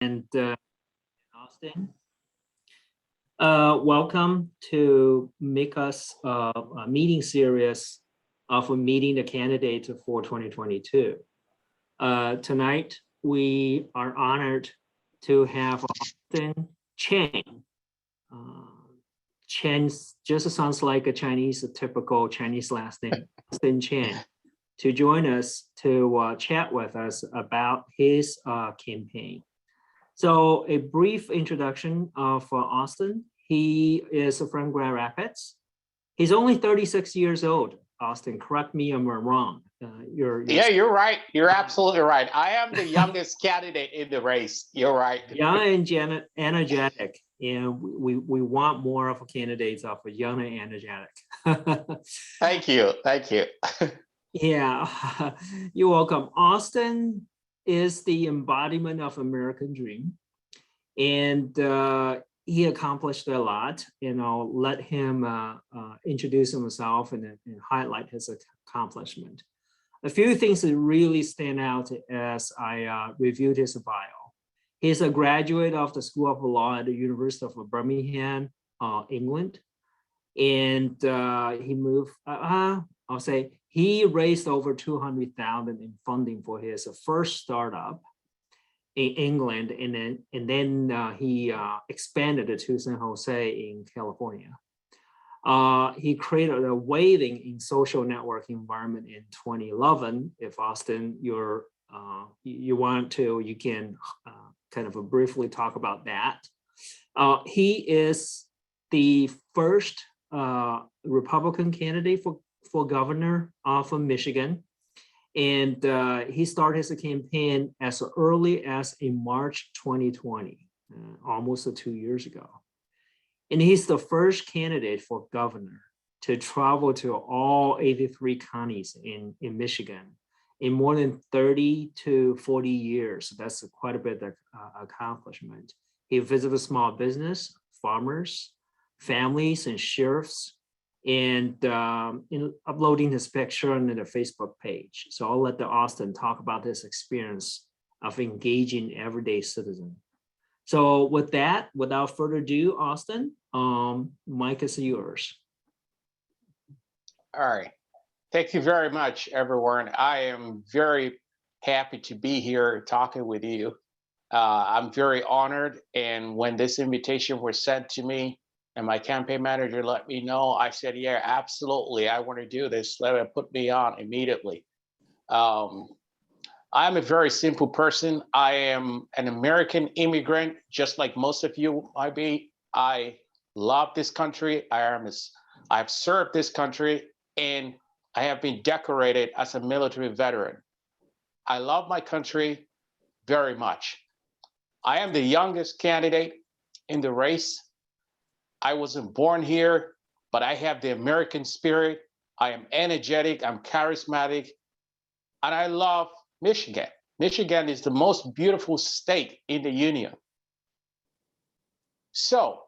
and Austin. Welcome to MICCA's meeting series of meeting the candidates for 2022. Tonight, we are honored to have Austin Chenge. Chenge just sounds like a typical Chinese last name, Austin Chenge, to join us to chat with us about his campaign. So a brief introduction of Austin. He is from Grand Rapids. He's only 36 years old. Austin, correct me if I'm wrong. Yeah, you're right. You're absolutely right. I am the youngest candidate in the race. You're right. Young and energetic. And we want more of candidates of a young and energetic. Thank you. Thank you. Yeah, you're welcome. Austin is the embodiment of American dream. And he accomplished a lot, and I'll let him introduce himself and highlight his accomplishment. A few things that really stand out as I reviewed his bio. He's a graduate of the School of Law at the University of Birmingham, England. And he moved, I'll say, he raised over $200,000 in funding for his first startup in England, and then he expanded it to San Jose in California. He created a waving in social networking environment in 2011. If Austin, you want to, you can kind of briefly talk about that. He is the first Republican candidate for governor of Michigan. And he started his campaign as early as in March 2020, almost 2 years ago. And he's the first candidate for governor to travel to all 83 counties in Michigan in more than 30 to 40 years. So that's quite a bit of accomplishment. He visited small business, farmers, families, and sheriffs, and in uploading his picture on the Facebook page. So I'll let Austin talk about this experience of engaging everyday citizen. So with that, without further ado, Austin, mic is yours. All right. Thank you very much, everyone. I am very happy to be here talking with you. I'm very honored. And when this invitation was sent to me, and my campaign manager let me know, I said, yeah, absolutely, I want to do this. Let it put me on immediately. I'm a very simple person. I am an American immigrant, just like most of you might be. I love this country. I've served this country, and I have been decorated as a military veteran. I love my country very much. I am the youngest candidate in the race. I wasn't born here, but I have the American spirit. I am energetic, I'm charismatic, and I love Michigan. Michigan is the most beautiful state in the union. So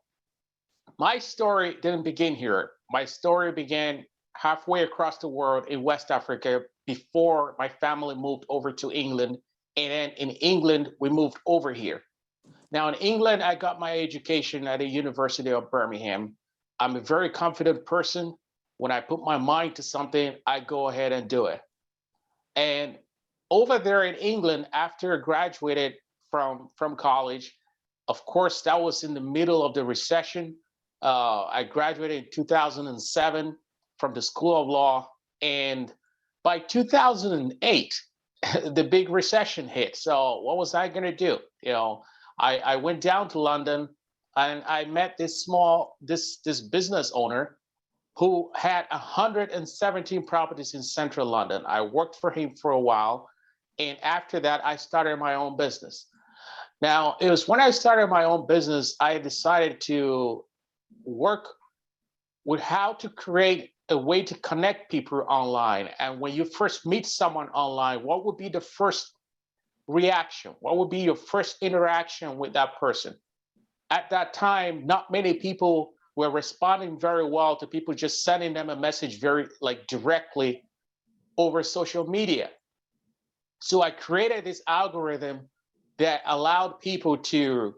my story didn't begin here. My story began halfway across the world in West Africa before my family moved over to England. And then in England, we moved over here. Now in England, I got my education at the University of Birmingham. I'm a very confident person. When I put my mind to something, I go ahead and do it. And over there in England, after I graduated from college, of course, that was in the middle of the recession. I graduated in 2007 from the School of Law. And by 2008, the big recession hit. So what was I gonna do? I went down to London and I met this business owner who had 117 properties in central London. I worked for him for a while. And after that, I started my own business. Now, it was when I started my own business, I decided to work with how to create a way to connect people online. And when you first meet someone online, what would be the first reaction? What would be your first interaction with that person? At that time, not many people were responding very well to people just sending them a message very directly over social media. So I created this algorithm that allowed people to,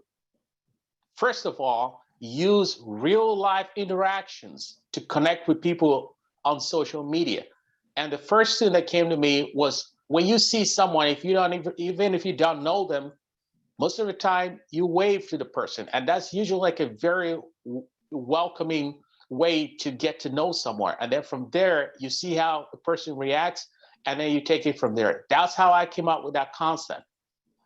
first of all, use real life interactions to connect with people on social media. And the first thing that came to me was, when you see someone, if you don't even if you don't know them, most of the time you wave to the person, and that's usually like a very welcoming way to get to know someone. And then from there, you see how the person reacts, and then you take it from there. That's how I came up with that concept.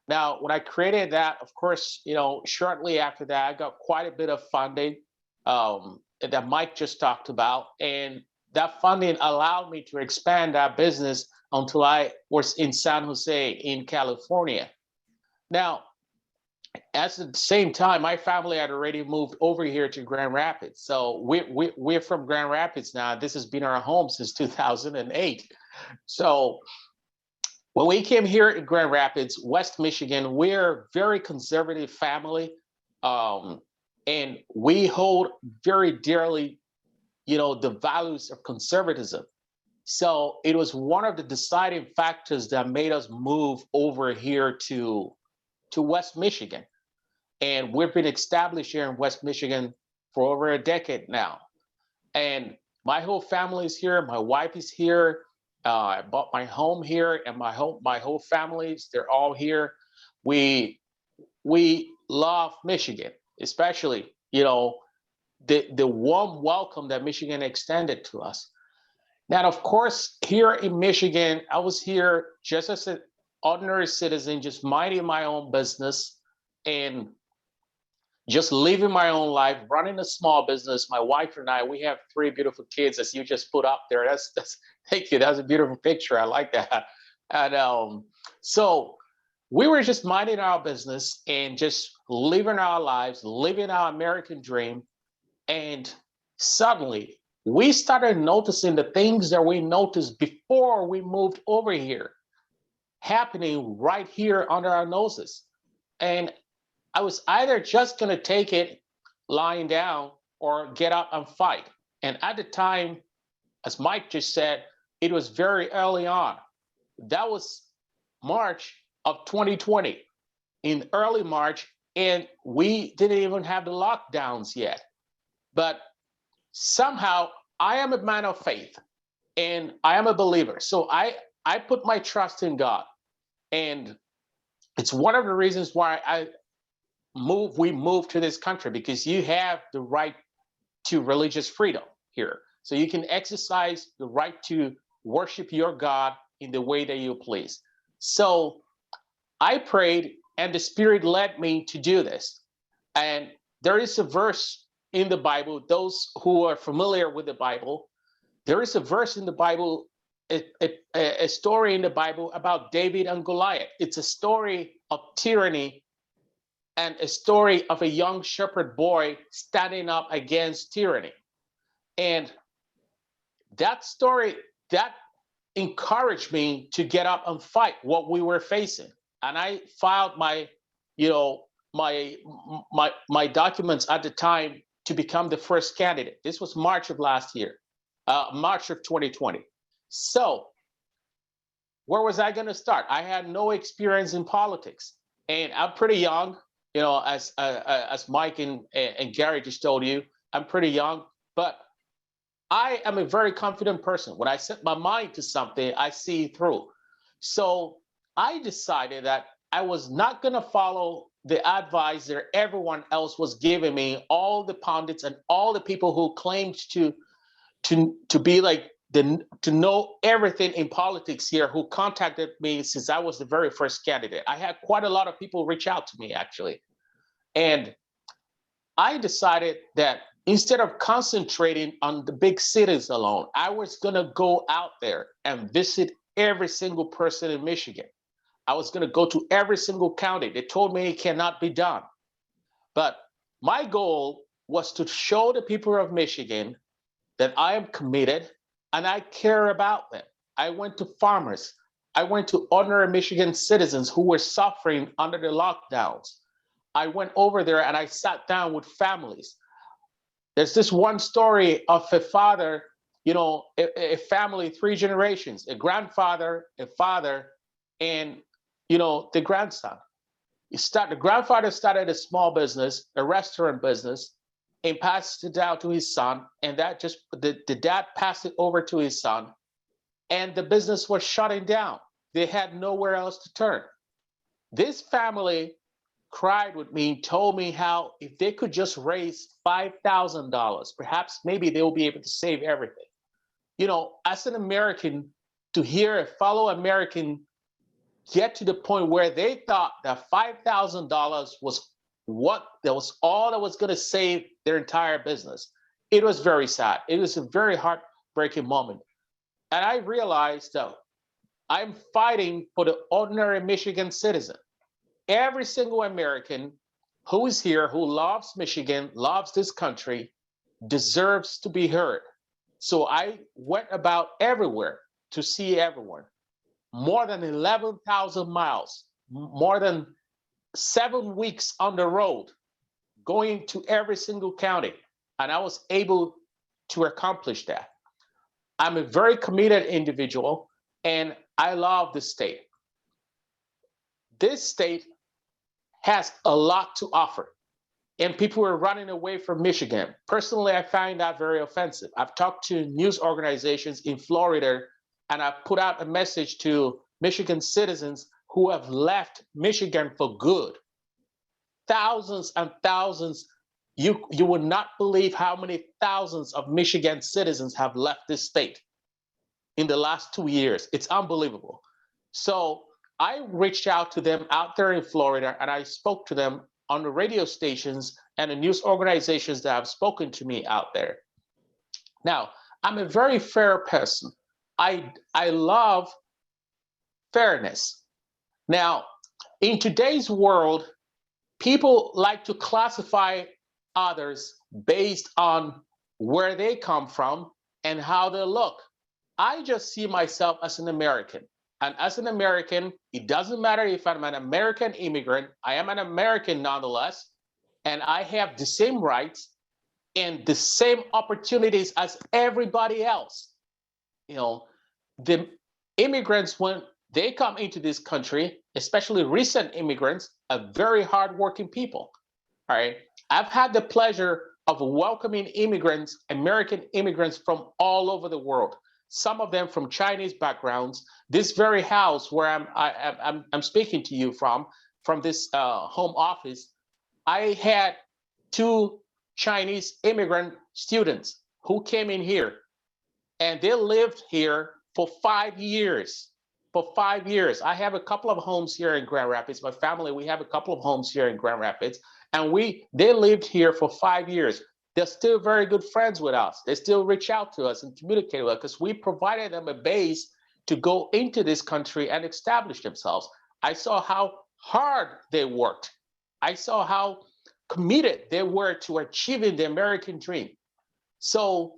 Now, when I created that, of course, shortly after that, I got quite a bit of funding that Mike just talked about. And that funding allowed me to expand that business until I was in San Jose in California. Now, at the same time, my family had already moved over here to Grand Rapids. So we're from Grand Rapids now. This has been our home since 2008. So when we came here in Grand Rapids, West Michigan, we're a very conservative family. And we hold very dearly, the values of conservatism. So it was one of the deciding factors that made us move over here to West Michigan. And we've been established here in West Michigan for over a decade now. And my whole family is here. My wife is here. I bought my home here, and my whole families, they're all here. We love Michigan, especially, the warm welcome that Michigan extended to us. Now, of course, here in Michigan, I was here just as an ordinary citizen, just minding my own business and just living my own life, running a small business. My wife and I, we have 3 beautiful kids, as you just put up there. That's thank you. That's a beautiful picture. I like that. And so we were just minding our business and just living our lives, living our American dream. And suddenly we started noticing the things that we noticed before we moved over here happening right here under our noses. And I was either just going to take it lying down or get up and fight. And at the time, as Mike just said, it was very early on. That was March of 2020, in early March, and we didn't even have the lockdowns yet. But somehow I am a man of faith and I am a believer. So I put my trust in God. And it's one of the reasons why we moved to this country, because you have the right to religious freedom here. So you can exercise the right to worship your God in the way that you please. So I prayed, and the Spirit led me to do this. And there is a verse in the Bible, those who are familiar with the Bible, there is a verse in the Bible, a story in the Bible about David and Goliath. It's a story of tyranny and a story of a young shepherd boy standing up against tyranny. And that story, that encouraged me to get up and fight what we were facing. And I filed my documents at the time to become the first candidate. This was March of last year, March of 2020. So where was I going to start? I had no experience in politics, and I'm pretty young. As Mike and Gary just told you, I'm pretty young, but I am a very confident person. When I set my mind to something, I see through. So I decided that I was not going to follow the advice that everyone else was giving me, all the pundits and all the people who claimed to be like to know everything in politics here, who contacted me since I was the very first candidate. I had quite a lot of people reach out to me, actually. And I decided that instead of concentrating on the big cities alone, I was going to go out there and visit every single person in Michigan. I was going to go to every single county. They told me it cannot be done. But my goal was to show the people of Michigan that I am committed and I care about them. I went to farmers. I went to ordinary Michigan citizens who were suffering under the lockdowns. I went over there and I sat down with families. There's this one story of a father, a family, 3 generations, a grandfather, a father, and, the grandson. The grandfather started a small business, a restaurant business, and passed it down to his son. And that just, the dad passed it over to his son. And the business was shutting down. They had nowhere else to turn. This family cried with me, told me how if they could just raise $5,000, perhaps maybe they will be able to save everything. You know, as an American, to hear a fellow American get to the point where they thought that $5,000 was all that was going to save their entire business. It was very sad. It was a very heartbreaking moment. And I realized that I'm fighting for the ordinary Michigan citizen. Every single American who is here, who loves Michigan, loves this country, deserves to be heard. So I went about everywhere to see everyone. More than 11,000 miles, more than 7 weeks on the road, going to every single county. And I was able to accomplish that. I'm a very committed individual, and I love this state. This state has a lot to offer, and people are running away from Michigan. Personally, I find that very offensive. I've talked to news organizations in Florida, and I've put out a message to Michigan citizens who have left Michigan for good. Thousands and thousands. You would not believe how many thousands of Michigan citizens have left this state in the last 2 years. It's unbelievable. So I reached out to them out there in Florida, and I spoke to them on the radio stations and the news organizations that have spoken to me out there. Now, I'm a very fair person. I love fairness. Now, in today's world, people like to classify others based on where they come from and how they look. I just see myself as an American. And as an American, it doesn't matter if I'm an American immigrant, I am an American nonetheless, and I have the same rights and the same opportunities as everybody else. You know, the immigrants, when they come into this country, especially recent immigrants, are very hardworking people. All right. I've had the pleasure of welcoming immigrants, American immigrants from all over the world. Some of them from Chinese backgrounds. This very house where I'm speaking to you from this home office, I had 2 Chinese immigrant students who came in here, and they lived here for 5 years. For 5 years. I have a couple of homes here in Grand Rapids. My family, we have a couple of homes here in Grand Rapids, and they lived here for 5 years. They're still very good friends with us. They still reach out to us and communicate with us because we provided them a base to go into this country and establish themselves. I saw how hard they worked. I saw how committed they were to achieving the American dream. So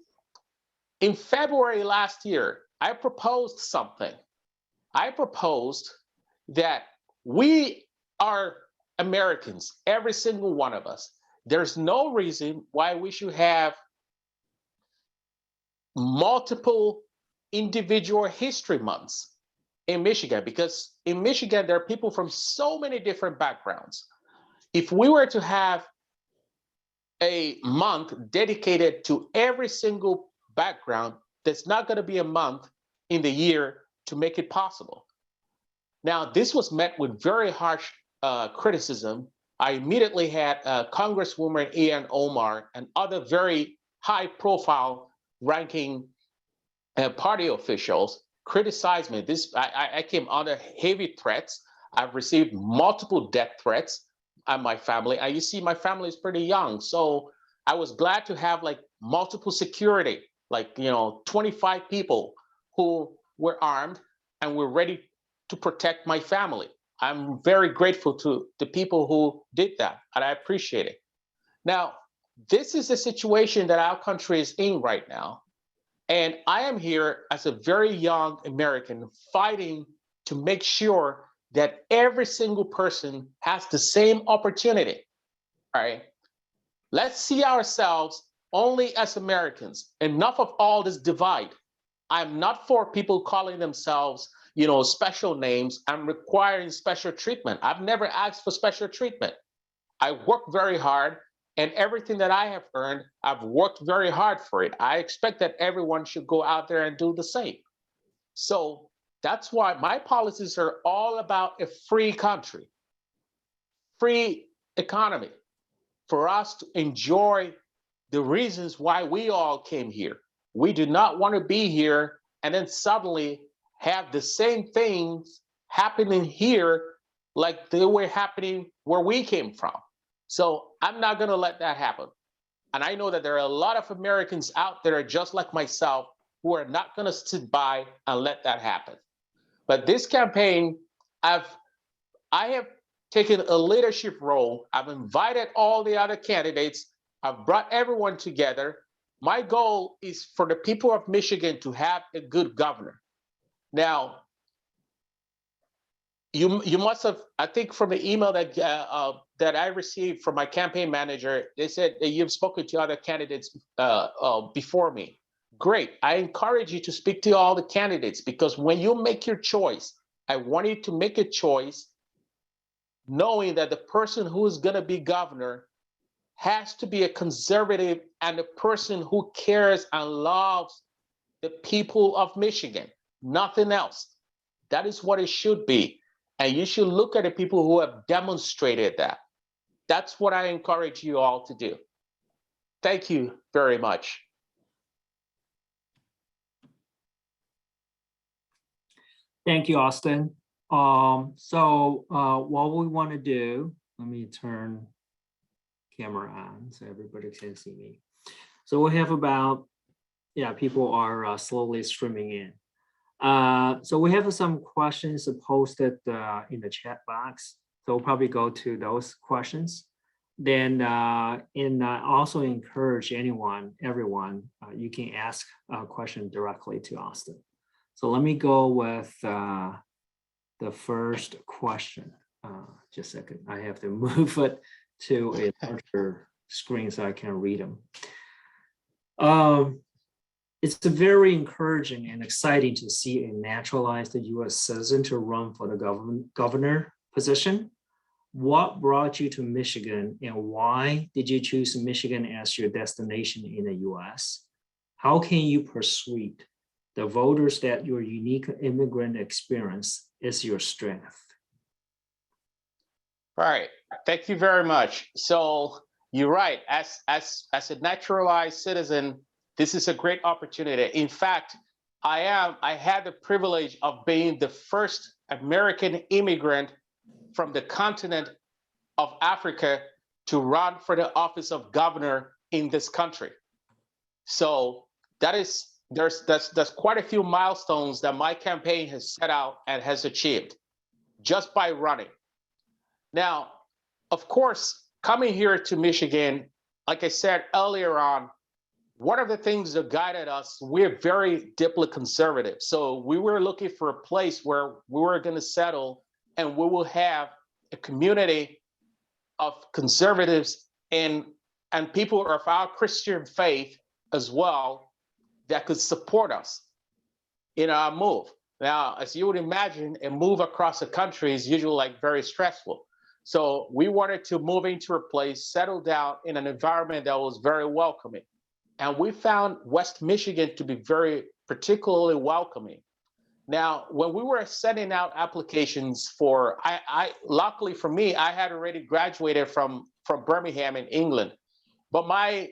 in February last year, I proposed something. I proposed that we are Americans, every single one of us. There's no reason why we should have multiple individual history months in Michigan, because in Michigan, there are people from so many different backgrounds. If we were to have a month dedicated to every single background, there's not going to be a month in the year to make it possible. Now, this was met with very harsh criticism. I immediately had Congresswoman Ian Omar and other very high-profile ranking party officials criticize me. I came under heavy threats. I've received multiple death threats on my family. And you see, my family is pretty young. So I was glad to have like multiple security, like, 25 people who were armed and were ready to protect my family. I'm very grateful to the people who did that, and I appreciate it. Now, this is the situation that our country is in right now. And I am here as a very young American fighting to make sure that every single person has the same opportunity. All right. Let's see ourselves only as Americans. Enough of all this divide. I'm not for people calling themselves special names, I'm requiring special treatment. I've never asked for special treatment. I work very hard, and everything that I have earned, I've worked very hard for it. I expect that everyone should go out there and do the same. So that's why my policies are all about a free country, free economy, for us to enjoy the reasons why we all came here. We do not want to be here and then suddenly have the same things happening here like they were happening where we came from. So I'm not going to let that happen. And I know that there are a lot of Americans out there just like myself who are not going to sit by and let that happen. But this campaign, I have taken a leadership role. I've invited all the other candidates. I've brought everyone together. My goal is for the people of Michigan to have a good governor. Now, you must have, I think from the email that I received from my campaign manager, they said that you've spoken to other candidates before me. Great. I encourage you to speak to all the candidates, because when you make your choice, I want you to make a choice knowing that the person who is going to be governor has to be a conservative and a person who cares and loves the people of Michigan, nothing else. That is what it should be. And you should look at the people who have demonstrated that. That's what I encourage you all to do. Thank you very much. Thank you, Austin. So what we want to do, let me turn camera on so everybody can see me. So we have about, people are slowly streaming in. So we have some questions posted in the chat box. So we'll probably go to those questions. Then and also encourage everyone, you can ask a question directly to Austin. So let me go with the first question. Just a second, I have to move it to a larger screen so I can read them. It's very encouraging and exciting to see a naturalized U.S. citizen to run for the governor position. What brought you to Michigan, and why did you choose Michigan as your destination in the U.S.? How can you persuade the voters that your unique immigrant experience is your strength? All right, thank you very much. So you're right, as a naturalized citizen, this is a great opportunity. In fact, I had the privilege of being the first American immigrant from the continent of Africa to run for the office of governor in this country. So there's quite a few milestones that my campaign has set out and has achieved just by running. Now, of course, coming here to Michigan, like I said earlier on, one of the things that guided us, we're very deeply conservative. So we were looking for a place where we were going to settle and we will have a community of conservatives and people of our Christian faith as well that could support us in our move. Now, as you would imagine, a move across the country is usually very stressful. So we wanted to move into a place, settle down in an environment that was very welcoming. And we found West Michigan to be very particularly welcoming. Now, when we were sending out applications for, luckily for me, I had already graduated from Birmingham in England, but my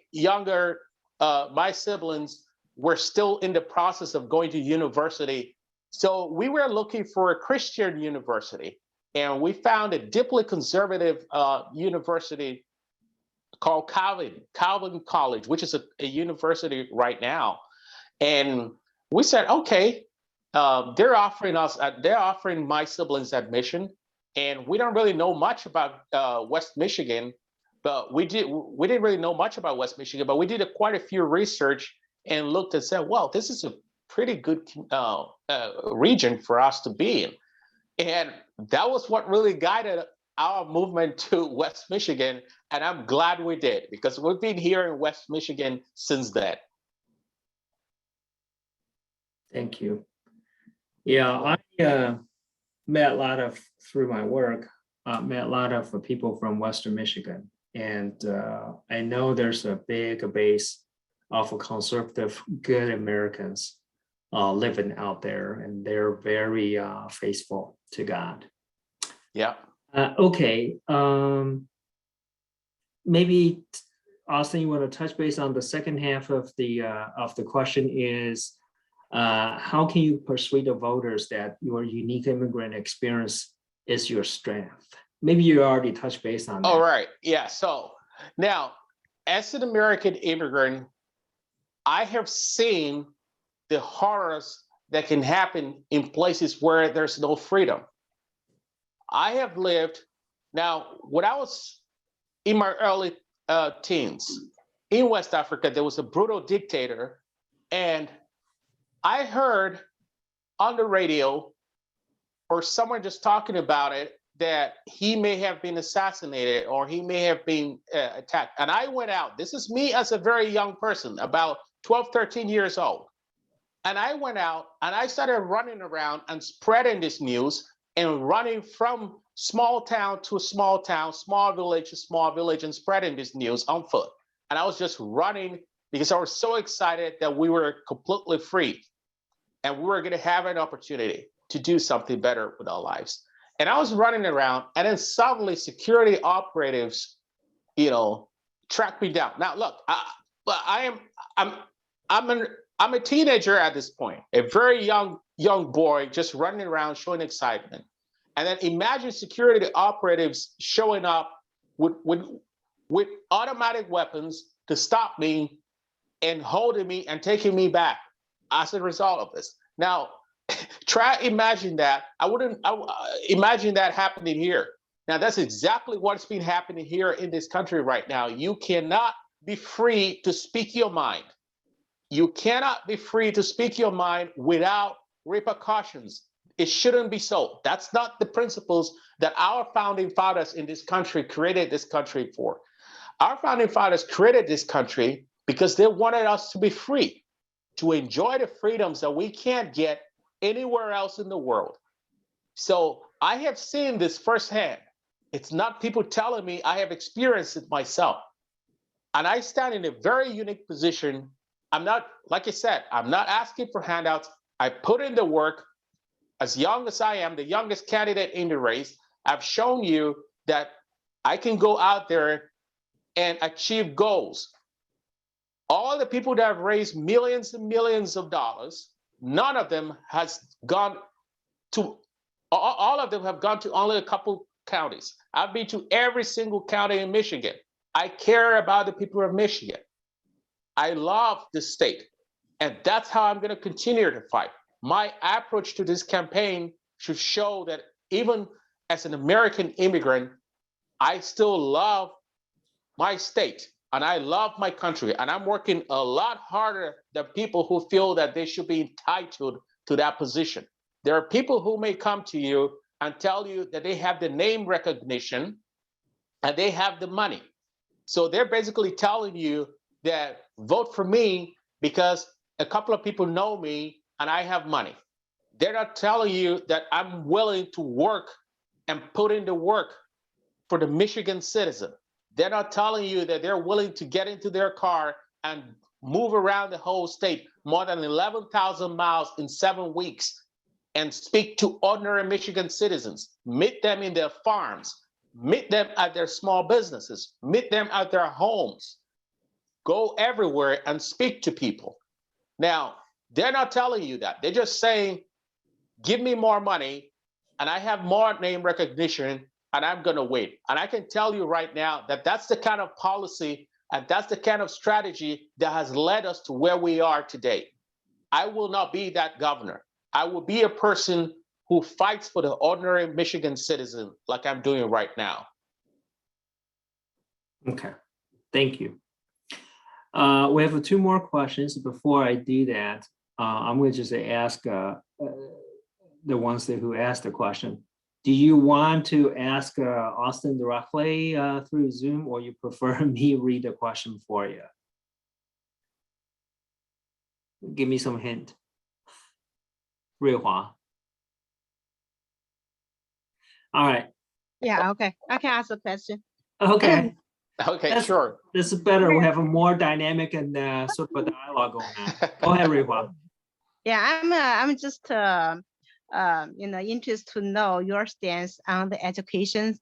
siblings were still in the process of going to university. So we were looking for a Christian university, and we found a deeply conservative university called Calvin College, which is a university right now. And we said, okay, they're offering my siblings admission, and we don't really know much about West Michigan, but we didn't really know much about West Michigan, but we did quite a few research and looked and said, well, this is a pretty good region for us to be in. And that was what really guided our movement to West Michigan. And I'm glad we did, because we've been here in West Michigan since then. Thank you. Yeah, I met a lot of, through my work, met a lot of people from Western Michigan. And I know there's a big base of conservative, good Americans living out there, and they're very faithful to God. Yeah. Okay. Maybe Austin, you want to touch base on the second half of the question is, how can you persuade the voters that your unique immigrant experience is your strength? Maybe you already touched base on that. All right. Yeah. So now, as an American immigrant, I have seen the horrors that can happen in places where there's no freedom. I have lived, now, when I was in my early teens, in West Africa, there was a brutal dictator, and I heard on the radio or someone just talking about it that he may have been assassinated or he may have been attacked. And I went out. This is me as a very young person, about 12, 13 years old. And I went out and I started running around and spreading this news and running from small town to small town, small village to small village, and spreading this news on foot. And I was just running because I was so excited that we were completely free and we were going to have an opportunity to do something better with our lives. And I was running around, and then suddenly security operatives, tracked me down. Now, look, I'm a teenager at this point, a very young boy just running around showing excitement. And then imagine security operatives showing up with automatic weapons to stop me and holding me and taking me back as a result of this. Now, try imagine that. I imagine that happening here. Now, that's exactly what's been happening here in this country right now. You cannot be free to speak your mind. You cannot be free to speak your mind without repercussions. It shouldn't be so. That's not the principles that our founding fathers in this country created this country for. Our founding fathers created this country because they wanted us to be free, to enjoy the freedoms that we can't get anywhere else in the world. So I have seen this firsthand. It's not people telling me, I have experienced it myself. And I stand in a very unique position. I'm not, like I said, I'm not asking for handouts. I put in the work. As young as I am, the youngest candidate in the race, I've shown you that I can go out there and achieve goals. All the people that have raised millions and millions of dollars, none of them has gone to, all of them have gone to only a couple counties. I've been to every single county in Michigan. I care about the people of Michigan. I love this state. And that's how I'm going to continue to fight. My approach to this campaign should show that even as an American immigrant, I still love my state and I love my country. And I'm working a lot harder than people who feel that they should be entitled to that position. There are people who may come to you and tell you that they have the name recognition and they have the money. So they're basically telling you that vote for me because a couple of people know me and I have money. They're not telling you that I'm willing to work and put in the work for the Michigan citizen. They're not telling you that they're willing to get into their car and move around the whole state more than 11,000 miles in 7 weeks and speak to ordinary Michigan citizens, meet them in their farms, meet them at their small businesses, meet them at their homes, go everywhere and speak to people. Now, they're not telling you that. They're just saying, give me more money and I have more name recognition and I'm going to win. And I can tell you right now that that's the kind of policy and that's the kind of strategy that has led us to where we are today. I will not be that governor. I will be a person who fights for the ordinary Michigan citizen like I'm doing right now. Okay, thank you. We have 2 more questions. Before I do that, I'm going to just ask the ones who asked the question. Do you want to ask Austin directly through Zoom, or you prefer me read the question for you? Give me some hint. 瑞华. All right. Yeah, okay. I can ask a question. Okay. Okay, That's- sure. This is better. We have a more dynamic and sort of a dialogue going on. Go ahead, Rihua. Yeah, I'm just interested to know your stance on the education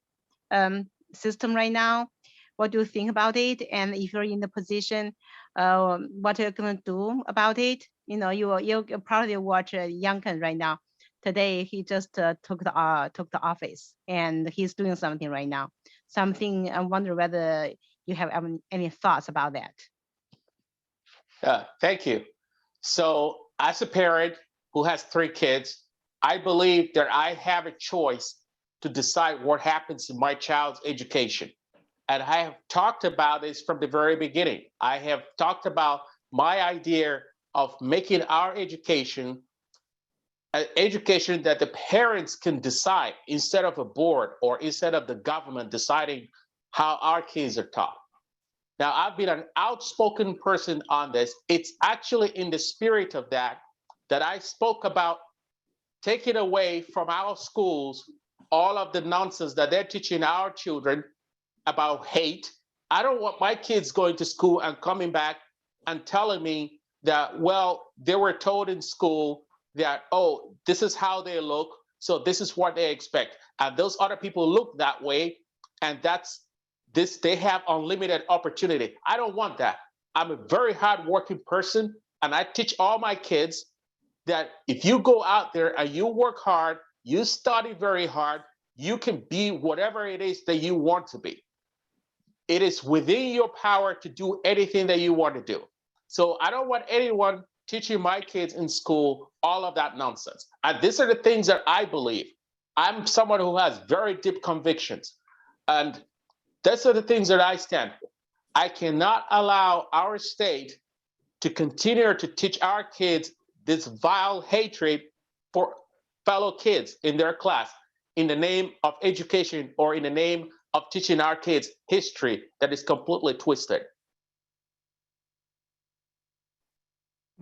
system right now. What do you think about it? And if you're in the position, what are you gonna do about it? You probably watch Youngkin right now. Today he just took the office and he's doing something right now. Something I wonder whether you have any thoughts about that. Thank you. So as a parent who has 3 kids, I believe that I have a choice to decide what happens in my child's education. And I have talked about this from the very beginning. I have talked about my idea of making our education an education that the parents can decide instead of a board or instead of the government deciding how our kids are taught. Now, I've been an outspoken person on this. It's actually in the spirit of that I spoke about taking away from our schools all of the nonsense that they're teaching our children about hate. I don't want my kids going to school and coming back and telling me that, well, they were told in school that, oh, this is how they look, so this is what they expect. And those other people look that way, and they have unlimited opportunity. I don't want that. I'm a very hardworking person, and I teach all my kids that if you go out there and you work hard, you study very hard, you can be whatever it is that you want to be. It is within your power to do anything that you want to do. So I don't want anyone teaching my kids in school all of that nonsense. And these are the things that I believe. I'm someone who has very deep convictions. And these are the things that I stand for. I cannot allow our state to continue to teach our kids this vile hatred for fellow kids in their class in the name of education or in the name of teaching our kids history that is completely twisted.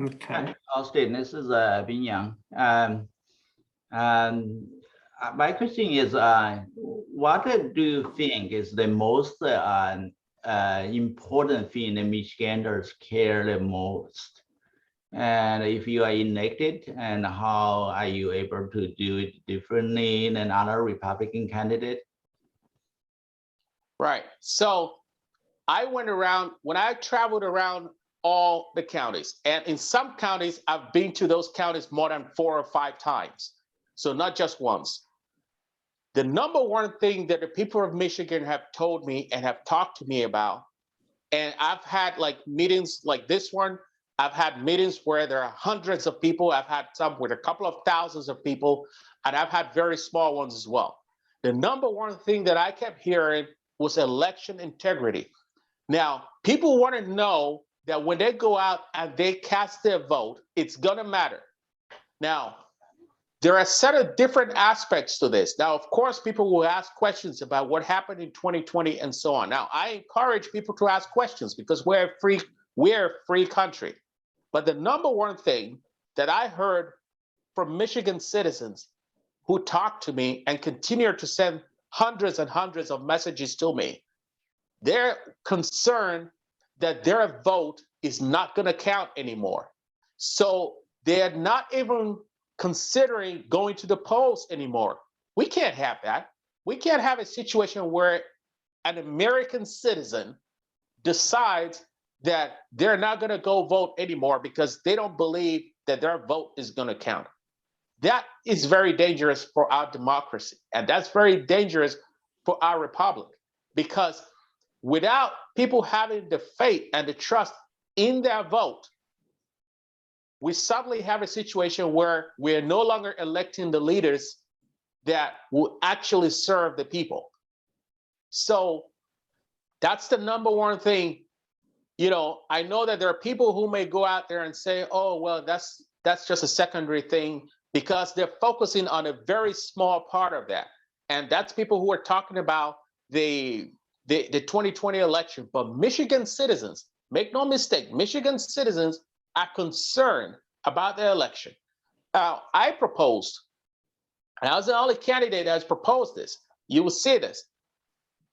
Okay. Austin, this is Bin Yang. My question is, what do you think is the most important thing that Michiganders care the most? And if you are elected, and how are you able to do it differently than other Republican candidates? Right. So I went around, when I traveled around all the counties, and in some counties, I've been to those counties more than 4 or 5 times. So not just once. The number one thing that the people of Michigan have told me and have talked to me about, and I've had like meetings like this one, I've had meetings where there are hundreds of people, I've had some with a couple of thousands of people, and I've had very small ones as well. The number one thing that I kept hearing was election integrity. Now, people want to know that when they go out and they cast their vote, it's gonna matter. Now, there are a set of different aspects to this. Now, of course, people will ask questions about what happened in 2020 and so on. Now, I encourage people to ask questions because we're a free country. But the number one thing that I heard from Michigan citizens who talked to me and continue to send hundreds and hundreds of messages to me, they're concerned that their vote is not going to count anymore. So they're not even considering going to the polls anymore. We can't have that. We can't have a situation where an American citizen decides that they're not going to go vote anymore because they don't believe that their vote is going to count. That is very dangerous for our democracy. And that's very dangerous for our republic, because without people having the faith and the trust in their vote, we suddenly have a situation where we're no longer electing the leaders that will actually serve the people. So that's the number one thing. You know, I know that there are people who may go out there and say, oh, well, that's just a secondary thing, because they're focusing on a very small part of that. And that's people who are talking about the 2020 election. But Michigan citizens, make no mistake, Michigan citizens are concerned about the election. Now, I proposed And I was the only candidate that has proposed this. You will see this.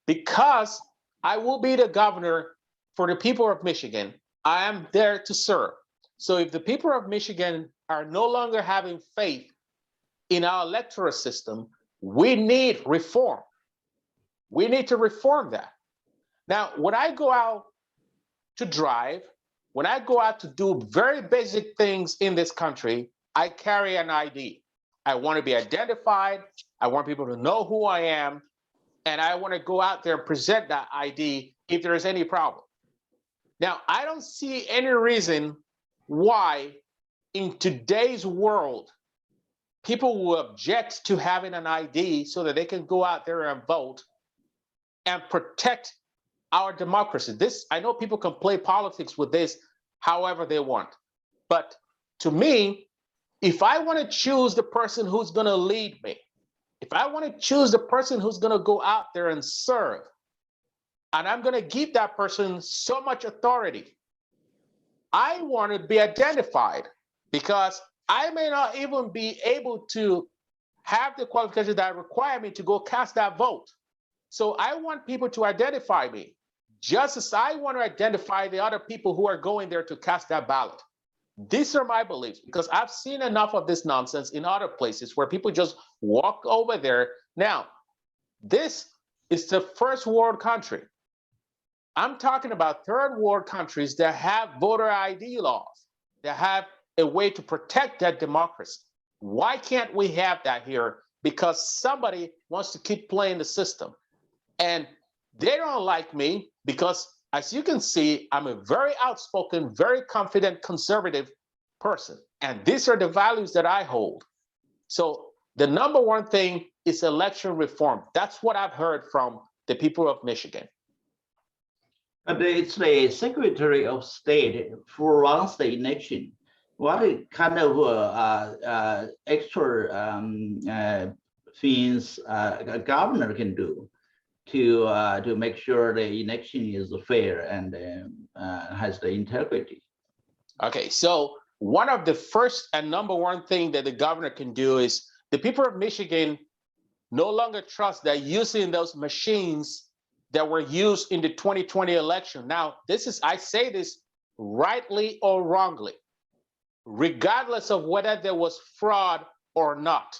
Because I will be the governor for the people of Michigan, I am there to serve. So if the people of Michigan are no longer having faith in our electoral system, we need reform. We need to reform that. Now, when I go out to drive, when I go out to do very basic things in this country, I carry an ID. I want to be identified. I want people to know who I am. And I want to go out there and present that ID if there is any problem. Now, I don't see any reason why in today's world, people will object to having an ID so that they can go out there and vote and protect our democracy. This, I know people can play politics with this however they want. But to me, if I want to choose the person who's going to lead me, if I want to choose the person who's going to go out there and serve, and I'm going to give that person so much authority, I want to be identified, because I may not even be able to have the qualifications that require me to go cast that vote. So I want people to identify me, just as I want to identify the other people who are going there to cast that ballot. These are my beliefs, because I've seen enough of this nonsense in other places where people just walk over there. Now, this is the first world country. I'm talking about third world countries that have voter ID laws, that have a way to protect that democracy. Why can't we have that here? Because somebody wants to keep playing the system. And they don't like me because, as you can see, I'm a very outspoken, very confident, conservative person. And these are the values that I hold. So the number one thing is election reform. That's what I've heard from the people of Michigan. But it's the Secretary of State who runs the election. What kind of extra things a governor can do to make sure the election is fair and has the integrity? Okay, so one of the first and number one thing that the governor can do is, the people of Michigan no longer trust that using those machines that were used in the 2020 election. Now, this is, I say this rightly or wrongly, regardless of whether there was fraud or not.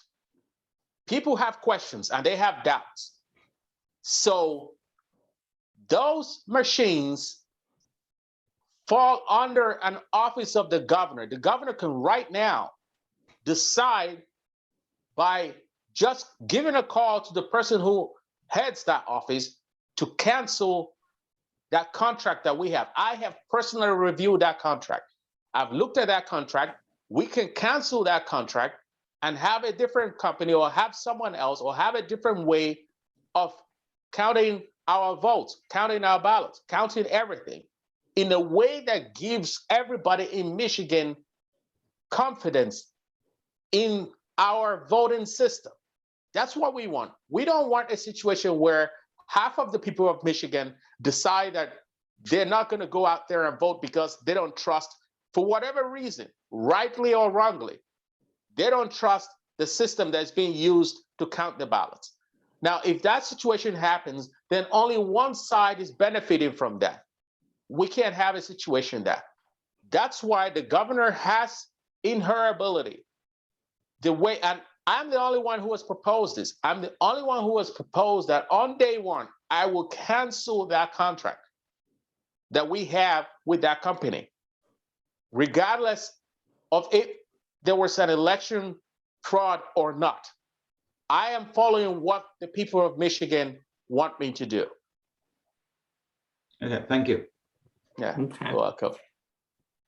People have questions and they have doubts. So those machines fall under an office of the governor. The governor can right now decide by just giving a call to the person who heads that office to cancel that contract that we have. I have personally reviewed that contract. I've looked at that contract. We can cancel that contract and have a different company, or have someone else, or have a different way of counting our votes, counting our ballots, counting everything in a way that gives everybody in Michigan confidence in our voting system. That's what we want. We don't want a situation where half of the people of Michigan decide that they're not going to go out there and vote because they don't trust, for whatever reason, rightly or wrongly, they don't trust the system that's being used to count the ballots. Now, if that situation happens, then only one side is benefiting from that. We can't have a situation that's why the governor has in her ability the way, and I'm the only one who has proposed this. I'm the only one who has proposed that on day one, I will cancel that contract that we have with that company, regardless of if there was an election fraud or not. I am following what the people of Michigan want me to do. Okay, thank you. Okay. You're welcome.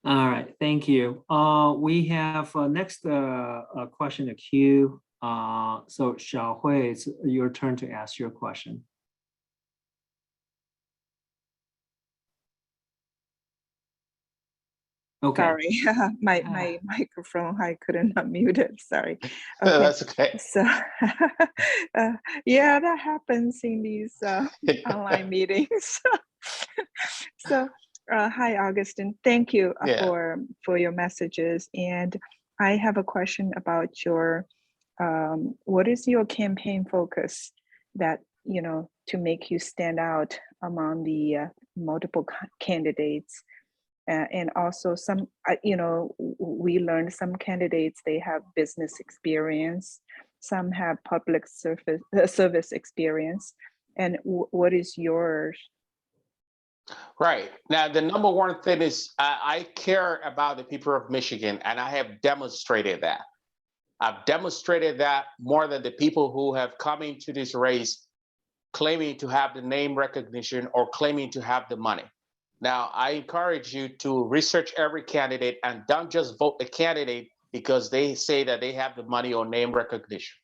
All right, thank you. We have next question in queue. So Xiaohui, it's your turn to ask your question. Okay. Sorry, my microphone, I couldn't unmute it. Sorry. Okay. That's okay. So, yeah, that happens in these online meetings. So, hi, Augustine. Thank you for your messages. And I have a question about your what is your campaign focus that, to make you stand out among the multiple candidates? And also some, we learned some candidates, they have business experience, some have public service experience. And what is yours? Right. Now, the number one thing is I care about the people of Michigan, and I have demonstrated that. I've demonstrated that more than the people who have come into this race claiming to have the name recognition or claiming to have the money. Now, I encourage you to research every candidate and don't just vote the candidate because they say that they have the money or name recognition.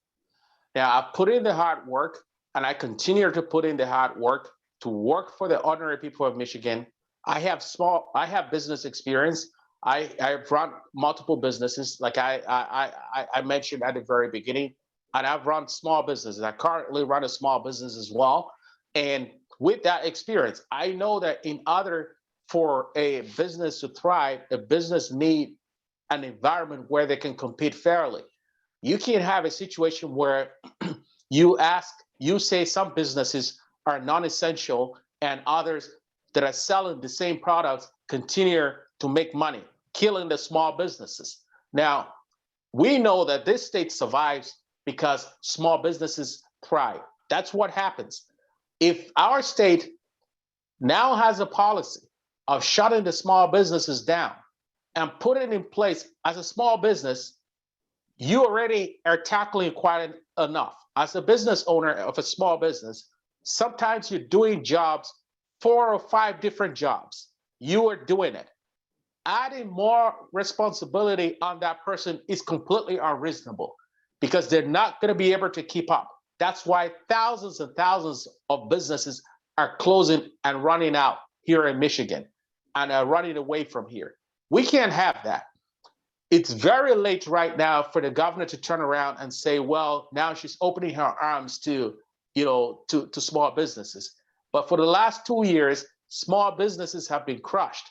Now, I've put in the hard work, and I continue to put in the hard work to work for the ordinary people of Michigan. I have business experience. I've run multiple businesses, like I mentioned at the very beginning, and I've run small businesses. I currently run a small business as well. And with that experience, I know that for a business to thrive, a business needs an environment where they can compete fairly. You can't have a situation where you say some businesses are non-essential and others that are selling the same products continue to make money, killing the small businesses. Now, we know that this state survives because small businesses thrive. That's what happens. If our state now has a policy of shutting the small businesses down and putting in place as a small business, you already are tackling quite enough. As a business owner of a small business, sometimes you're doing jobs, 4 or 5 different jobs. You are doing it. Adding more responsibility on that person is completely unreasonable because they're not going to be able to keep up. That's why thousands and thousands of businesses are closing and running out here in Michigan and are running away from here. We can't have that. It's very late right now for the governor to turn around and say, well, now she's opening her arms to small businesses. But for the last 2 years, small businesses have been crushed.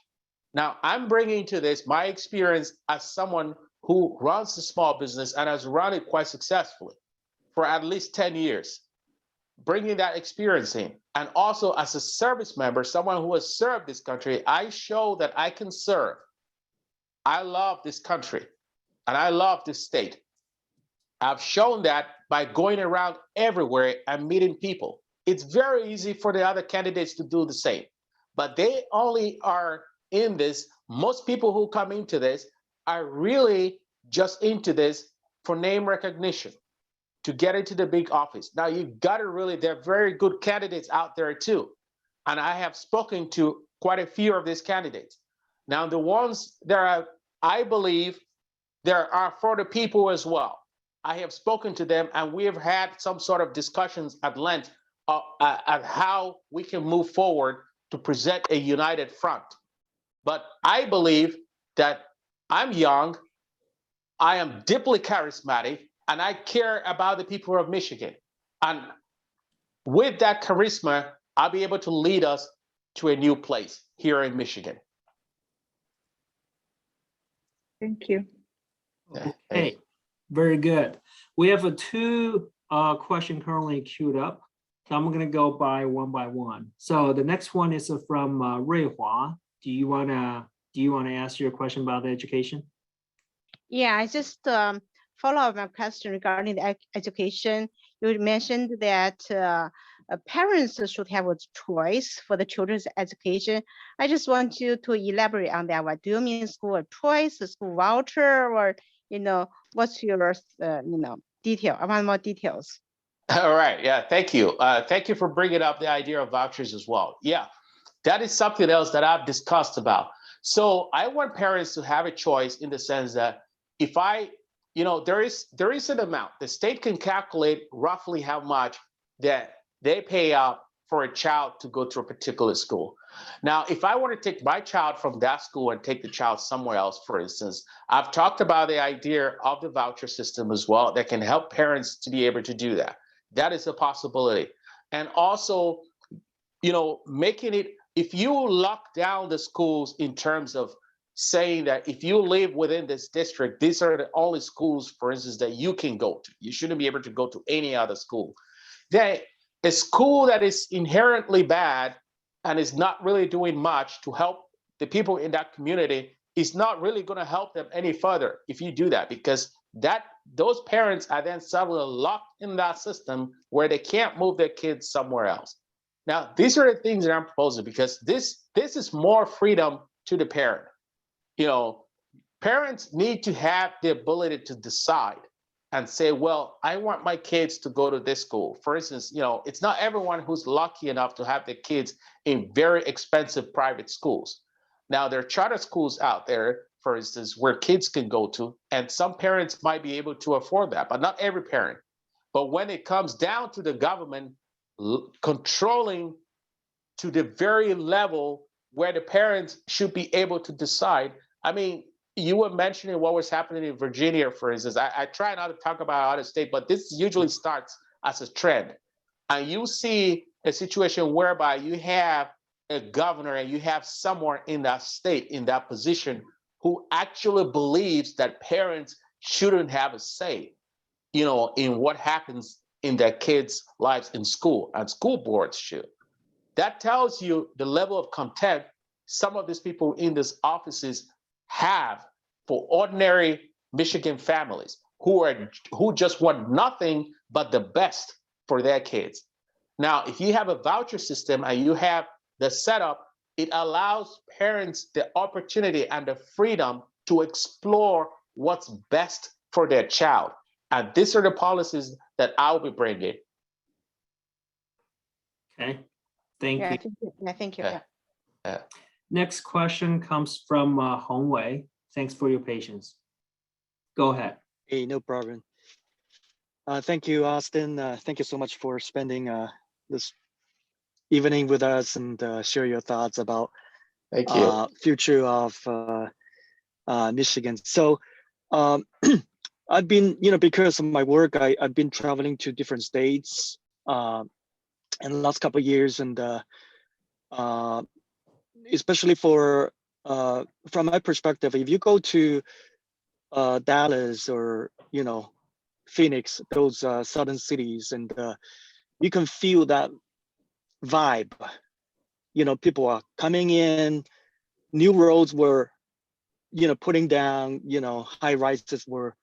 Now, I'm bringing to this my experience as someone who runs a small business and has run it quite successfully for at least 10 years, bringing that experience in. And also as a service member, someone who has served this country, I show that I can serve. I love this country and I love this state. I've shown that by going around everywhere and meeting people. It's very easy for the other candidates to do the same, but they only are in this. Most people who come into this are really just into this for name recognition, to get into the big office. Now you've got to really, there are very good candidates out there too. And I have spoken to quite a few of these candidates. Now the ones that are, I believe there are for the people as well. I have spoken to them and we have had some sort of discussions at length at how we can move forward to present a united front. But I believe that I'm young, I am deeply charismatic, and I care about the people of Michigan. And with that charisma, I'll be able to lead us to a new place here in Michigan. Thank you. Okay, very good. We have 2 questions currently queued up. So I'm going to go by one. So the next one is from Rui Hua. Do you want to ask your question about the education? Yeah, I just follow up my question regarding the education. You mentioned that parents should have a choice for the children's education. I just want you to elaborate on that. What do you mean school choice, school voucher, or what's your detail? I want more details. All right. Yeah. Thank you. Thank you for bringing up the idea of vouchers as well. Yeah, that is something else that I've discussed about. So I want parents to have a choice in the sense that if there is an amount, the state can calculate roughly how much that they pay out for a child to go to a particular school. Now, if I want to take my child from that school and take the child somewhere else, for instance, I've talked about the idea of the voucher system as well that can help parents to be able to do that. That is a possibility. And also, making it, if you lock down the schools in terms of saying that if you live within this district, these are the only schools, for instance, that you can go to. You shouldn't be able to go to any other school. Then a school that is inherently bad and is not really doing much to help the people in that community is not really going to help them any further if you do that, because those parents are then suddenly locked in that system where they can't move their kids somewhere else. Now, these are the things that I'm proposing, because this is more freedom to the parent. You know, parents need to have the ability to decide and say, well, I want my kids to go to this school. For instance, you know, it's not everyone who's lucky enough to have their kids in very expensive private schools. Now, there are charter schools out there, for instance, where kids can go to, and some parents might be able to afford that, but not every parent. But when it comes down to the government controlling to the very level where the parents should be able to decide, I mean, you were mentioning what was happening in Virginia, for instance. I try not to talk about out of state, but this usually starts as a trend. And you see a situation whereby you have a governor and you have someone in that state, in that position, who actually believes that parents shouldn't have a say, you know, in what happens in their kids' lives in school, and school boards should. That tells you the level of contempt some of these people in these offices have for ordinary Michigan families who just want nothing but the best for their kids. Now, if you have a voucher system and you have the setup, it allows parents the opportunity and the freedom to explore what's best for their child. And these are the policies that I'll be bringing. Okay, thank you. Thank you. Yeah. Next question comes from Hong Wei. Thanks for your patience. Go ahead. Hey, no problem. Thank you, Austin. Thank you so much for spending this evening with us and share your thoughts about Thank you. Future of Michigan. So I've been, because of my work, I've been traveling to different states in the last couple of years, and especially from my perspective, if you go to Dallas or Phoenix, those southern cities, and you can feel that vibe. People are coming in, new roads were putting down, high rises were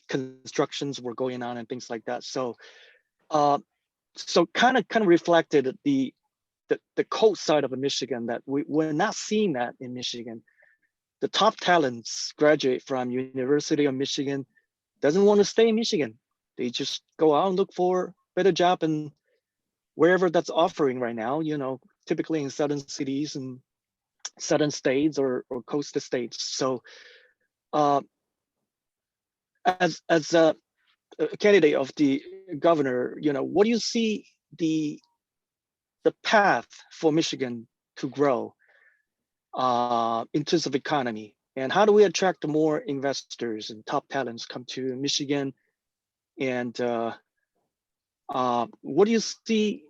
constructions were going on and things like that. So kind of reflected the cold side of Michigan, that we're not seeing that in Michigan. The top talents graduate from University of Michigan, doesn't want to stay in Michigan. They just go out and look for better job and wherever that's offering right now, typically in southern cities and southern states or coastal states. So as a candidate of the governor, what do you see the path for Michigan to grow in terms of economy, and how do we attract more investors and top talents come to Michigan? And what do you see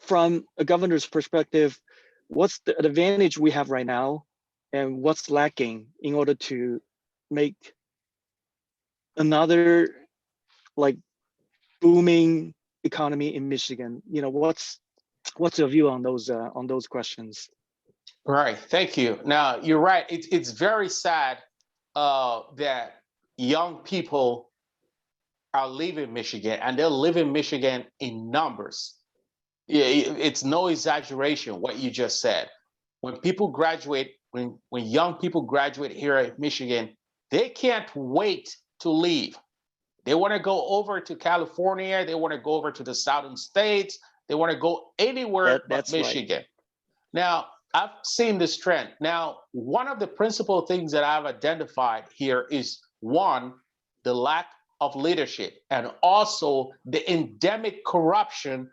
from a governor's perspective? What's the advantage we have right now, and what's lacking in order to make another booming economy in Michigan? What's your view on those questions? Right, thank you. Now, you're right. It's very sad that young people are leaving Michigan, and they're leaving Michigan in numbers. Yeah, it's no exaggeration what you just said. When people graduate, when young people graduate here at Michigan, they can't wait to leave. They want to go over to California. They want to go over to the southern states. They want to go anywhere but Michigan. Right. Now, I've seen this trend. Now, one of the principal things that I've identified here is, one, the lack of leadership, and also the endemic corruption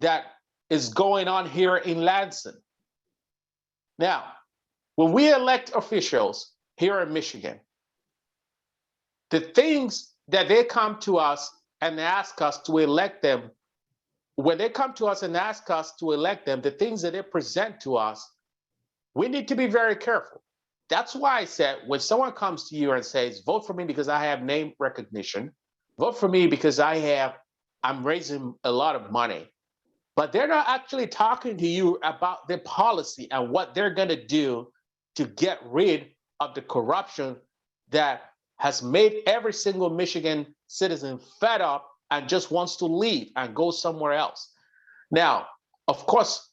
that is going on here in Lansing. Now, when we elect officials here in Michigan, the things that they come to us and ask us to elect them, when they come to us and ask us to elect them, the things that they present to us we need to be very careful. That's why I said, when someone comes to you and says, vote for me because I have name recognition, vote for me because I'm raising a lot of money, but they're not actually talking to you about their policy and what they're going to do to get rid of the corruption that has made every single Michigan citizen fed up and just wants to leave and go somewhere else. Now, of course,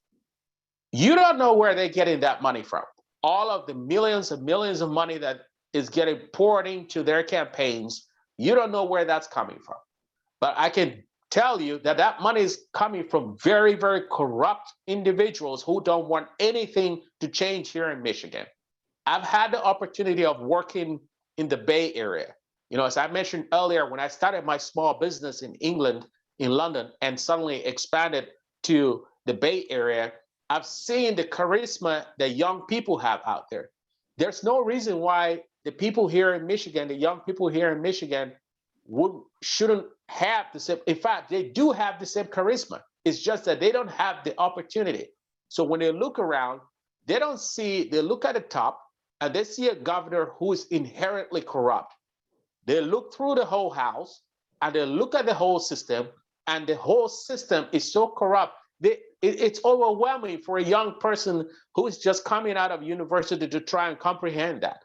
you don't know where they're getting that money from. All of the millions and millions of money that is getting poured into their campaigns, you don't know where that's coming from. But I can tell you that that money is coming from very, very corrupt individuals who don't want anything to change here in Michigan. I've had the opportunity of working in the Bay Area. You know, as I mentioned earlier, when I started my small business in England, in London, and suddenly expanded to the Bay Area, I've seen the charisma that young people have out there. There's no reason why the people here in Michigan, the young people here in Michigan, shouldn't have the same. In fact, they do have the same charisma. It's just that they don't have the opportunity. So when they look around, they look at the top and they see a governor who is inherently corrupt. They look through the whole house and they look at the whole system, and the whole system is so corrupt. It's overwhelming for a young person who is just coming out of university to try and comprehend that.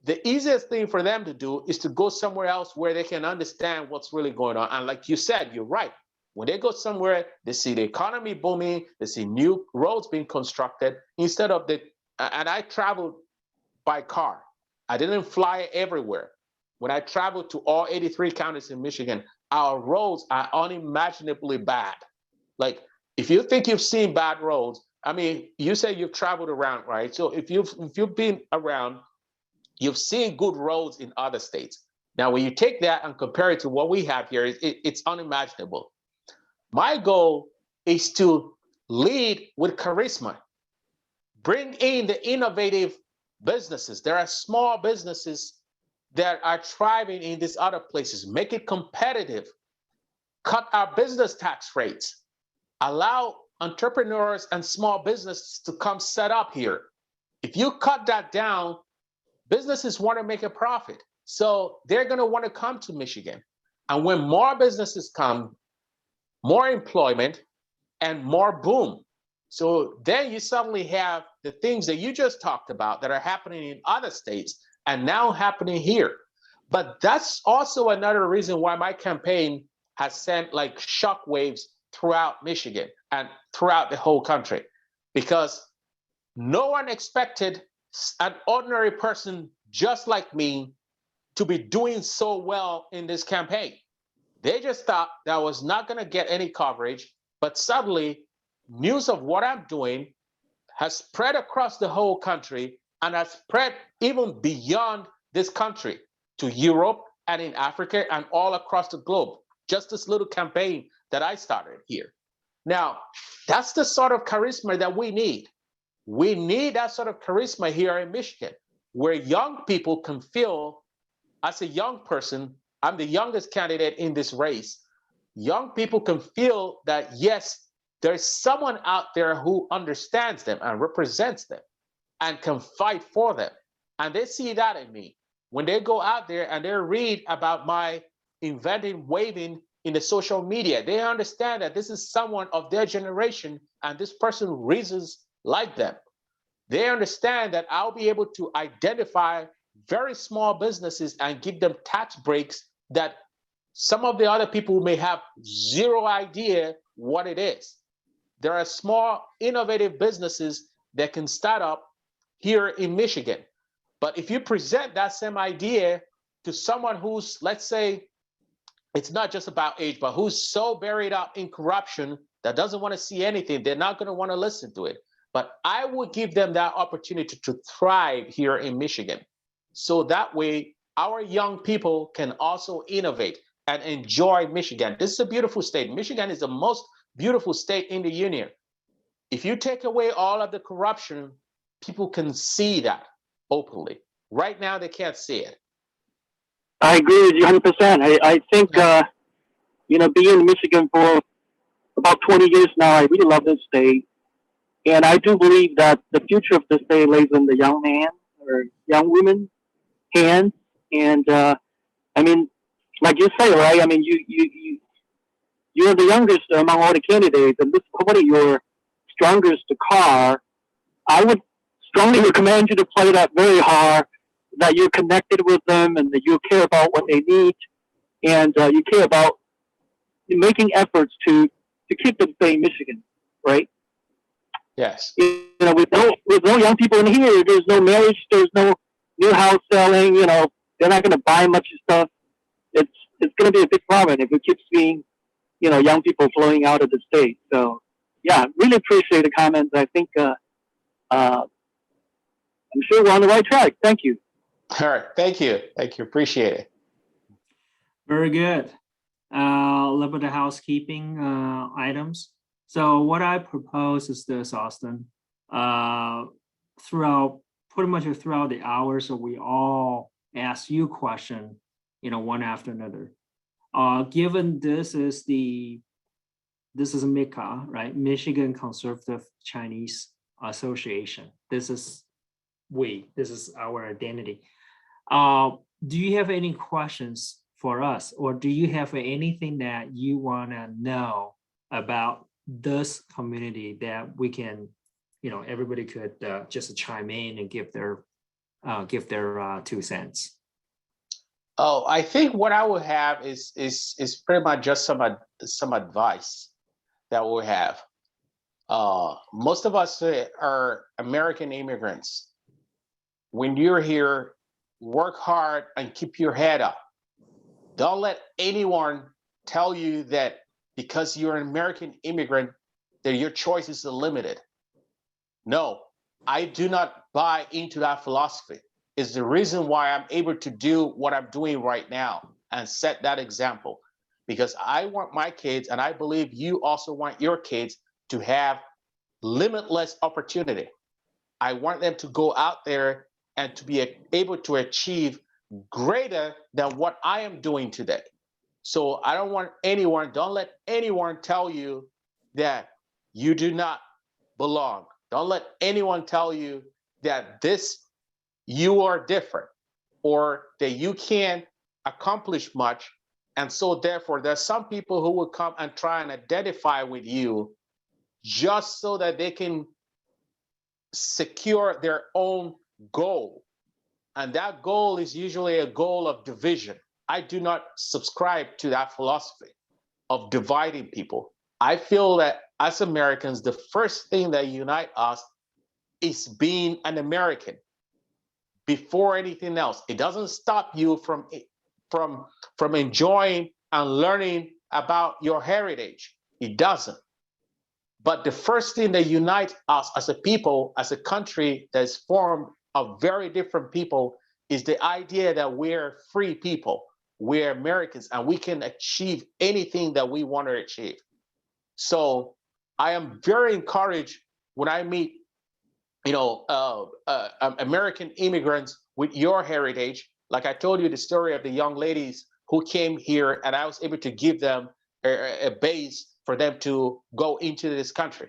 The easiest thing for them to do is to go somewhere else where they can understand what's really going on. And like you said, you're right. When they go somewhere, they see the economy booming, they see new roads being constructed instead of and I traveled by car. I didn't fly everywhere. When I traveled to all 83 counties in Michigan, our roads are unimaginably bad. Like, if you think you've seen bad roads, I mean, you say you've traveled around, right? So if you've been around, you've seen good roads in other states. Now, when you take that and compare it to what we have here, it's unimaginable. My goal is to lead with charisma, bring in the innovative businesses. There are small businesses that are thriving in these other places, make it competitive, cut our business tax rates, allow entrepreneurs and small businesses to come set up here. If you cut that down, businesses want to make a profit. So they're going to want to come to Michigan. And when more businesses come, more employment and more boom. So then you suddenly have the things that you just talked about that are happening in other states and now happening here. But that's also another reason why my campaign has sent like shockwaves throughout Michigan and throughout the whole country, because no one expected an ordinary person just like me to be doing so well in this campaign. They just thought that I was not going to get any coverage, but suddenly news of what I'm doing has spread across the whole country and has spread even beyond this country to Europe and in Africa and all across the globe. Just this little campaign that I started here. Now, that's the sort of charisma that we need. We need that sort of charisma here in Michigan, where young people can feel, as a young person, I'm the youngest candidate in this race. Young people can feel that, yes, there's someone out there who understands them and represents them and can fight for them. And they see that in me. When they go out there and they read about my inventing waving in the social media, they understand that this is someone of their generation and this person reasons like them. They understand that I'll be able to identify very small businesses and give them tax breaks that some of the other people may have zero idea what it is. There are small, innovative businesses that can start up here in Michigan. But if you present that same idea to someone who's, let's say, it's not just about age, but who's so buried up in corruption that doesn't want to see anything, they're not going to want to listen to it. But I would give them that opportunity to thrive here in Michigan. So that way, our young people can also innovate and enjoy Michigan. This is a beautiful state. Michigan is the most beautiful state in the union. If you take away all of the corruption, people can see that openly. Right now, they can't see it. I agree with you 100%. I think, being in Michigan for about 20 years now, I really love this state. And I do believe that the future of the state lays in the young man or young women's hands. And I mean, like you say, right? I mean, you're the youngest among all the candidates, and this is probably your strongest card. I would strongly recommend you to play that very hard, that you're connected with them and that you care about what they need, and you care about making efforts to keep them staying in Michigan, right? Yes. You know, with no young people in here, there's no marriage, there's no new house selling. You know, they're not going to buy much stuff. It's going to be a big problem if we keep seeing, you know, young people flowing out of the state. So, yeah, really appreciate the comments. I think I'm sure we're on the right track. Thank you. All right. Thank you. Thank you. Appreciate it. Very good. A little bit of housekeeping items. So what I propose is this, Austin. Pretty much throughout the hour, so we all ask you question, you know, one after another. Given this is MICCA, right? Michigan Conservative Chinese Association. This is our identity. Do you have any questions for us, or do you have anything that you want to know about this community that we can, you know, everybody could just chime in and give their 2 cents? Oh, I think what I would have is pretty much just some advice that we have. Most of us are American immigrants. When you're here, work hard and keep your head up. Don't let anyone tell you that because you're an American immigrant, that your choices are limited. No, I do not buy into that philosophy. It's the reason why I'm able to do what I'm doing right now and set that example. Because I want my kids, and I believe you also want your kids to have limitless opportunity. I want them to go out there and to be able to achieve greater than what I am doing today. So I don't let anyone tell you that you do not belong. Don't let anyone tell you that you are different or that you can't accomplish much. And so therefore, there's some people who will come and try and identify with you just so that they can secure their own goal. And that goal is usually a goal of division. I do not subscribe to that philosophy of dividing people. I feel that as Americans, the first thing that unites us is being an American before anything else. It doesn't stop you from enjoying and learning about your heritage. It doesn't. But the first thing that unites us as a people, as a country that's formed of very different people, is the idea that we're free people. We're Americans and we can achieve anything that we want to achieve. So I am very encouraged when I meet, American immigrants with your heritage. Like I told you the story of the young ladies who came here, and I was able to give them a base for them to go into this country.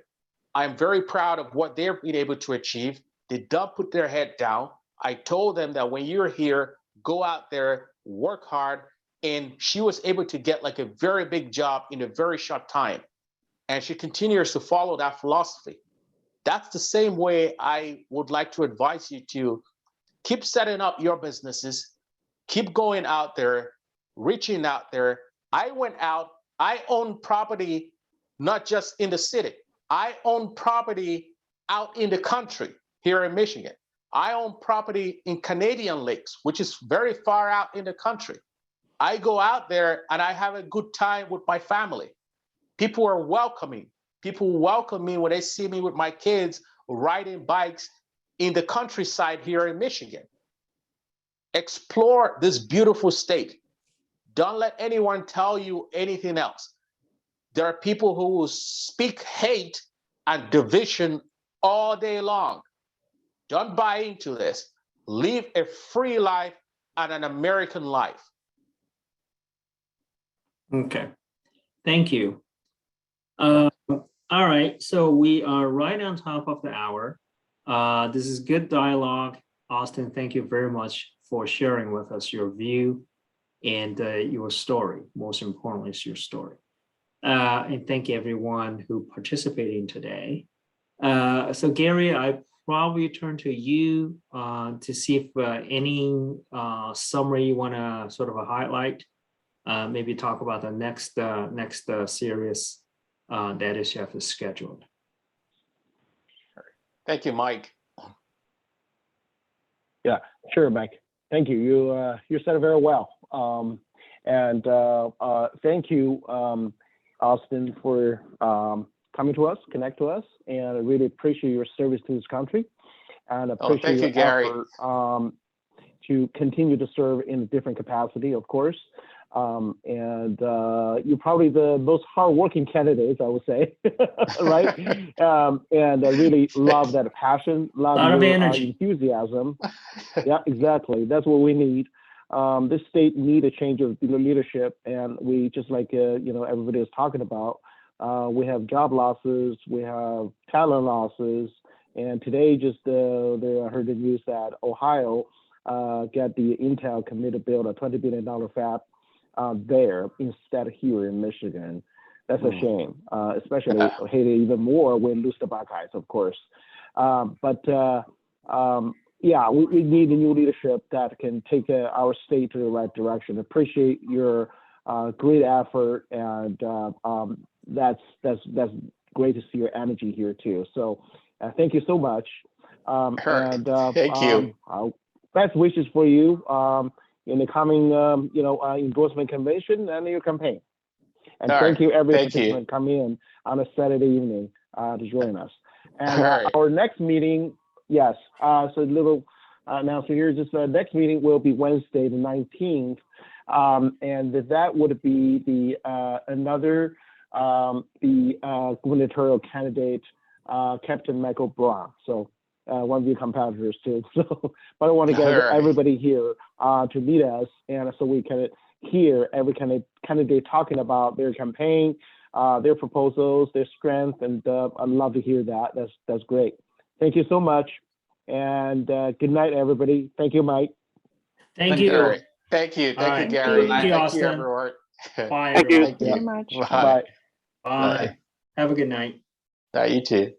I'm very proud of what they've been able to achieve. They don't put their head down. I told them that when you're here, go out there, work hard. And she was able to get like a very big job in a very short time. And she continues to follow that philosophy. That's the same way I would like to advise you to keep setting up your businesses, keep going out there, reaching out there. I went out, I own property, not just in the city. I own property out in the country here in Michigan. I own property in Canadian Lakes, which is very far out in the country. I go out there and I have a good time with my family. People are welcoming. People welcome me when they see me with my kids riding bikes in the countryside here in Michigan. Explore this beautiful state. Don't let anyone tell you anything else. There are people who will speak hate and division all day long. Don't buy into this. Live a free life and an American life. Okay, thank you. All right, so we are right on top of the hour. This is good dialogue. Austin, thank you very much for sharing with us your view and your story. Most importantly, is your story. And thank you everyone who participated today. So Gary, I probably turn to you to see if any summary you want to sort of highlight. Maybe talk about the next series that is chef is scheduled. Thank you, Mike. Yeah, sure, Mike. Thank you. You said it very well. And thank you, Austin, for coming to us, connect to us, and I really appreciate your service to this country, and appreciate your Gary. effort to continue to serve in a different capacity, of course. And you're probably the most hardworking candidates, I would say, right? And I really love that passion, love your enthusiasm. Yeah, exactly. That's what we need. This state need a change of leadership, and we just like everybody is talking about. We have job losses, we have talent losses, and today just I heard the news that Ohio got the Intel committed to build a $20 billion fab there instead of here in Michigan. That's a shame, especially hate it even more when lose the Buckeyes, of course. Yeah, we need a new leadership that can take our state to the right direction. Appreciate your great effort, and that's great to see your energy here too. So thank you so much. Thank you. Best wishes for you in the coming endorsement convention and your campaign. And thank you every participant coming in on a Saturday evening to join us. And our next meeting, yes, so a little announcement here, just next meeting will be Wednesday the 19th. And that would be the gubernatorial candidate, Captain Michael Brown. So one of your competitors too. So, but I want to get everybody here to meet us, and so we can hear every candidate talking about their campaign, their proposals, their strengths, and I'd love to hear that. That's great. Thank you so much, and good night, everybody. Thank you, Mike. Thank you. Thank you. Thank you, Thank Gary. Thank you, Austin. everyone. Bye, Thank you. everyone. Thank you very much. Bye. Bye. Have a good night. You too.